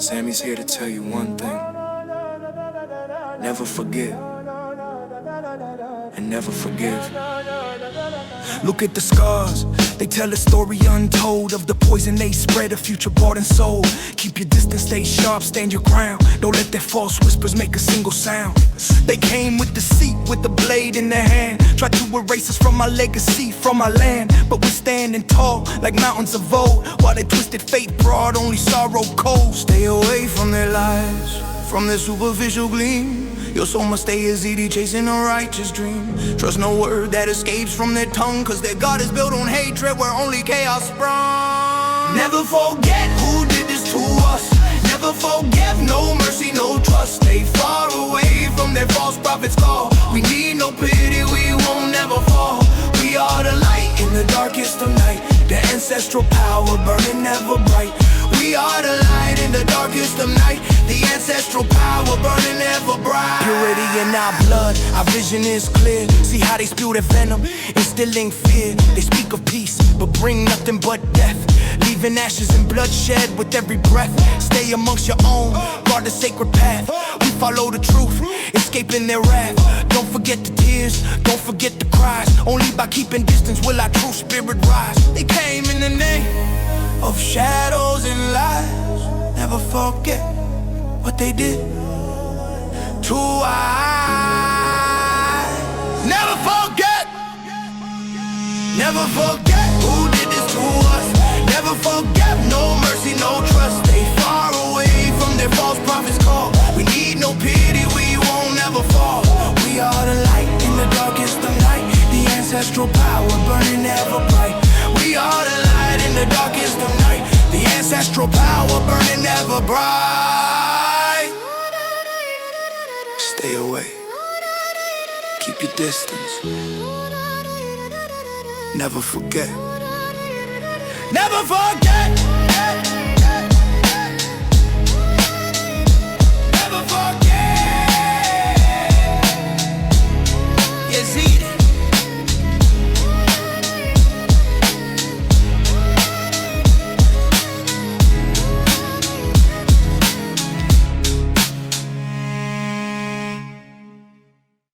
Sammy's here to tell you one thing. Never forget and never forgive. Look at the scars, they tell a story untold of the poison they spread, a future bought and sold. Keep your distance, stay sharp, stand your ground. Don't let their false whispers make a single sound. They came with deceit, with the blade in their hand. Tried to erase us from our legacy, from our land. But we're standing tall, like mountains of old. While they twisted fate broad, only sorrow cold. Stay away from their lies, from their superficial gleam. Your soul must stay Ezidi, chasing a righteous dream. Trust no word that escapes from their tongue, cause their God is built on hatred where only chaos sprung. Never forget who did this to us. Never forgive, no mercy, no trust. Stay far away from their false prophets' call. We need no pity, we won't never fall. We are the light in the darkest of night. The ancestral power burning ever bright. We are the light in the darkest of night. The ancestral power burning ever bright. Purity in our blood, our vision is clear. See how they spew their venom, instilling fear. They speak of peace, but bring nothing but death. Leaving ashes and bloodshed with every breath. Stay amongst your own, guard the sacred path. We follow the truth, escaping their wrath. Don't forget the tears, don't forget the cries. Only by keeping distance will our true spirit rise. They came in the name of shadows and lies. Never forget what they did to I. Never forget. Never forget who did this to us. Never forget, no mercy, no trust. Stay far away from their false prophets' call. We need no pity, we won't never fall. We are the light in the darkest of night. The ancestral power burning ever bright. We are the light in the darkest of night. The ancestral power burning ever bright. Stay away. Keep your distance. Never forget. Never forget.